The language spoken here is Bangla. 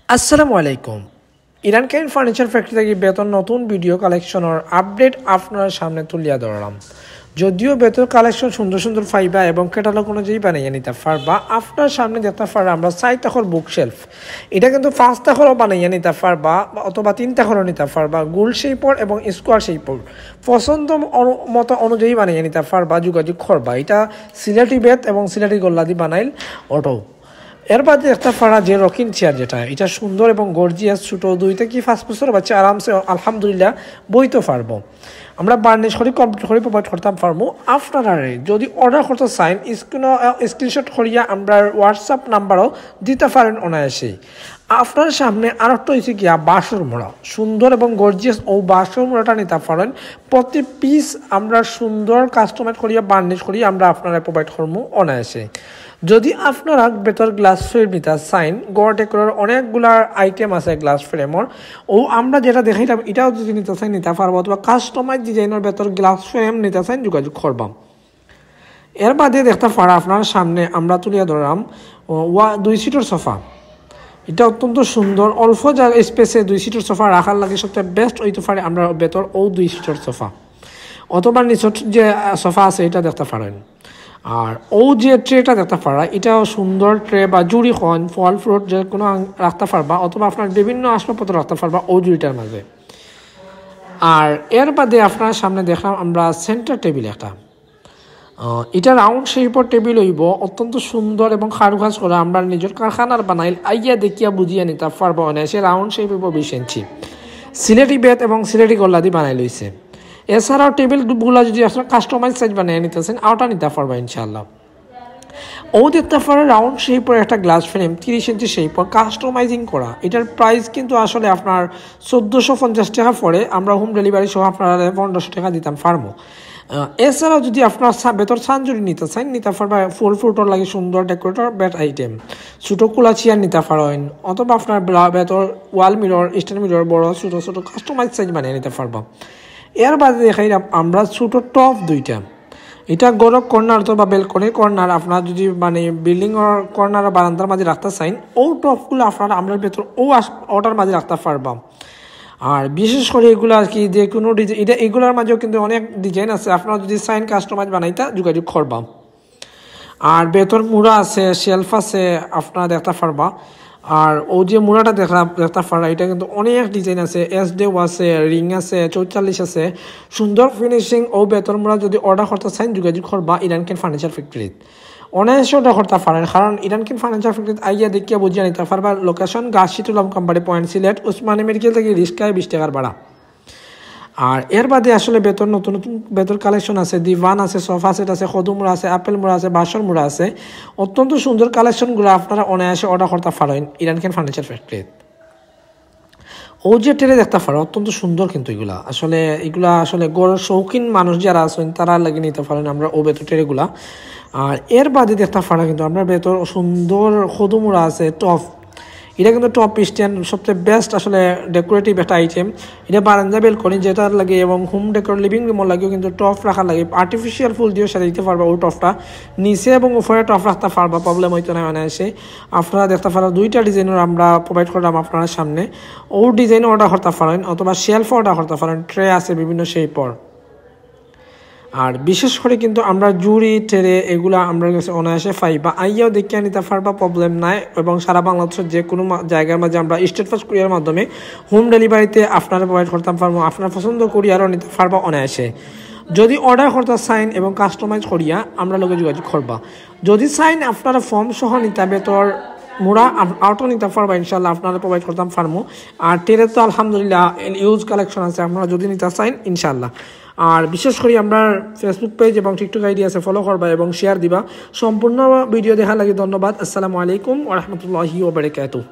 আসসালামু আলাইকুম। ইরান কাইন ফার্নিচার ফ্যাক্টরি থেকে বেতন নতুন ভিডিও কালেকশনের আপডেট আপনার সামনে তুলিয়া ধরলাম। যদিও বেতন কালেকশন সুন্দর সুন্দর ফাইবা এবং ক্যাটালগ অনুযায়ী বানিয়ে নিতে পারবা। আপনার সামনে দেখতে পারবা আমরা 4 টাকার বুক শেলফ, এটা কিন্তু 5 টাকারও বানিয়ে নিতে পারবা অথবা 3 টাকারও নিতে পারবা। গোল শেপর এবং স্কোয়ার শেপর পছন্দ মতো অনুযায়ী বানিয়ে নিতে পারবা। যোগাযোগ করবা। এটা সিলেটি বেত এবং সিলেটি গোল্লাদি বানাইল অটো। এর বাদে একটা ফাড়া যে রকিং চেয়ার, যেটা এটা সুন্দর এবং গর্জিয়াস, ছোটো 2 থেকে 5 বছর বাচ্চা আরামসে আলহামদুলিল্লাহ বইতে পারবো। আমরা বার্নিশ করে কমপ্লিট করে প্রোভাইড করতাম পারবো। আপনারা যদি অর্ডার করতে চান স্ক্রিনশট করিয়া আমরা হোয়াটসঅ্যাপ নাম্বারও দিতে পারেন অনায়াসেই। আপনার সামনে আর একটা হয়েছে গিয়া বাঁশের মোড়া, সুন্দর এবং গর্জিয়াস ও বাঁশের মোড়াটা নিতে পারেন। প্রতি পিস আমরা সুন্দর কাস্টমাইজ করিয়া বার্নিশ করিয়া আমরা আপনারা প্রোভাইড করবো অনায়াসে। যদি আপনারা বেতর গ্লাস ফ্রেম নিতে চাইন, গড় ডেকোরের অনেকগুলা আইটেম আছে গ্লাস ফ্রেমর, ও আমরা যেটা দেখাইলাম এটাও যদি নিতে চাই নিতে পারবো, অথবা কাস্টমাইজ ডিজাইনের বেতর গ্লাস ফ্রেম নিতে চাইন যোগাযোগ করবাম। এর বাদে দেখতে পারা আপনার সামনে আমরা তুলিয়া ধরলাম 2 সিটের সোফা। এটা অত্যন্ত সুন্দর, অল্প জায়গা স্পেসে 2 সিটের সোফা রাখার লাগে সবচেয়ে বেস্ট হইতে পারে আমরা বেতর 2 সিটের সোফা, অথবা নিচের যে সোফা আছে এটা দেখতে পারেন। আর যে ট্রেটা দেখতে পারা, এটাও সুন্দর ট্রে বা জুড়ি খন ফল ফ্রুট যে কোনো রাখতে পারবা, অথবা আপনার বিভিন্ন আসবাবপত্র রাখতে পারবা জুড়িটার মাঝে। আর এর বাদে আপনার সামনে দেখলাম আমরা সেন্টার টেবিল একটা, এটা রাউন্ড শেপর টেবিল হইব, অত্যন্ত সুন্দর এবং কারুকাজ করা। আমরা নিজের কারখানার বানাইল আইয়া দেখিয়া বুঝিয়া নিতে পারবো অনায়াসে। রাউন্ড শেপ হইব 20 ইঞ্চি, সিলেটি বেত এবং সিলেটি গল্লা দিয়ে বানাই লইছে। এছাড়াও টেবিলগুলো যদি আপনার কাস্টমাইজ সাইজ বানিয়ে নিতেছেন আওটা নিতে পারবা ইনশাল্লাহ। দেখতে পারে রাউন্ড শেপর একটা গ্লাস ফ্রেম 30 ইঞ্চি শেপর কাস্টমাইজিং করা। এটার প্রাইস কিন্তু আসলে আপনার 1450 টাকা পড়ে। আমরা হোম ডেলিভারি সহ আপনারা 1500 টাকা দিতাম পারবো। এছাড়াও যদি আপনার বেতর সানজুরি নিতে চান নিতে পারবা। ফুল ফ্রুটর লাগে সুন্দর ডেকোরেটর বেড আইটেম, ছোটো কুলা চেয়ার নিতে পারেন, অথবা আপনার বেতর ওয়াল মিরর, স্ট্যান্ড মিরর বড় ছোটো ছোটো কাস্টমাইজ সাইজ বানিয়ে নিতে পারবা। এর বাদে দেখাই আমরা ছোটো টপ 2টা, এটা গরম কর্নার অথবা বেলকনির কর্নার। আপনার যদি মানে বিল্ডিংয়ের কর্নার বারান্দার মাঝে রাখতে চাইন টপগুলো আপনারা আমরা ভেতর ওটার মাঝে রাখতে পারবা। আর বিশেষ করে এগুলো আর কি যে কোনো ডিজাইন, এটা এগুলোর মাঝেও কিন্তু অনেক ডিজাইন আছে, আপনারা যদি চাইন কাস্টমাইজ বানাইতে যোগাযোগ করবা। আর ভেতর মুড়া আছে, শেলফ আছে, আপনারা দেখতে পারবা। আর যে মুড়াটা দেখতে পারা, এটা কিন্তু অনেক ডিজাইন আছে, এসডেও আছে, রিং আছে, 44 আছে, সুন্দর ফিনিশিং। বেতর মুড়া যদি অর্ডার করতে চান যোগাযোগ করবা ইরান কাইন ফার্নিচার ফ্যাক্টরিত অনায়াসে অর্ডার করতে পারেন। কারণ ইরান কাইন ফার্নিচার ফ্যাক্টরিত আইয়া দেখিয়া বুঝিয়া নিতে পারবা। Location Gachhitul company point, Sylhet, Osmani medical থেকে রিস্কায় 20 টাকার ভাড়া। আর এর বাদে আসলে বেতর নতুন নতুন বেতর কালেকশন আছে, দিভান আছে, সোফা সেট আছে, খদুমুড়া আছে, আপেল মুড়া আছে, বাসর মুড়া আছে। অত্যন্ত সুন্দর কালেকশনগুলো আপনারা অনায়াসে অর্ডার করতে পারেন ইরান কাইন ফার্নিচার ফ্যাক্টরিত। যে ট্রে দেখতে পারো অত্যন্ত সুন্দর, কিন্তু এগুলা আসলে গড়ের শৌখিন মানুষ যারা আছেন তারা লাগিয়ে নিতে পারেন আমরা বেতর ট্রেগুলা। আর এর বাদে দেখতে পারা কিন্তু আমরা বেতর সুন্দর খদুমুড়া আছে, টপ, এটা কিন্তু টপ স্ট্যান্ড সবচেয়ে বেস্ট আসলে ডেকোরেটিভ একটা আইটেম। এটা বারান্দা বেলকনি যেটার লাগে এবং হোম ডেকোর লিভিং রুমের লাগেও কিন্তু টপ রাখা লাগে। আর্টিফিশিয়াল ফুল দিয়েও সাথে দিতে পারবা টপটা, নিচে এবং উপরে টপ রাখতে পারবা, প্রবলেম হইতো না অনায়াসে। আপনারা দেখতে পারেন 2টা ডিজাইনের আমরা প্রোভাইড করলাম আপনার সামনে। ডিজাইন অর্ডার করতে পারেন, অথবা শেলফ অর্ডার করতে পারেন। ট্রে আছে বিভিন্ন শেপর। আর বিশেষ করে কিন্তু আমরা জুড়ি ট্রে এগুলা আমরা কাছে অনায়াসে পাইবা, আইয়াও দেখিয়ে নিতে পারবা, প্রবলেম নাই। এবং সারা বাংলাদেশের যে কোনো জায়গার মাঝে আমরা স্টেট ফাস্ট কুরিয়ার মাধ্যমে হোম ডেলিভারিতে আপনারা প্রোভাইড করতে পারবো। আপনারা পছন্দ কুরিয়ারও নিতে পারবা অনায়াসে। যদি অর্ডার করতে চাইন এবং কাস্টমাইজ করিয়া আমরা লোকে যোগাযোগ করবা। যদি চাইন আপনারা ফর্ম সহ নিতে বেতর মুড়া আউটও নিতে পারবা ইনশাল্লাহ, আপনারা প্রোভাইড করতাম পারবো। আর ট্রেনের তো আলহামদুলিল্লাহ ইউজ কালেকশন আছে, আপনারা যদি নিতে চাইন ইনশাল্লাহ। আর বিশেষ করে আমরা ফেসবুক পেজ এবং টিকটক আইডি আছে, ফলো করবা এবং শেয়ার দিবা। সম্পূর্ণ ভিডিও দেখার লাগে ধন্যবাদ। আসসালামু আলাইকুম ওয়া রাহমাতুল্লাহি ওয়া বারাকাতুহু।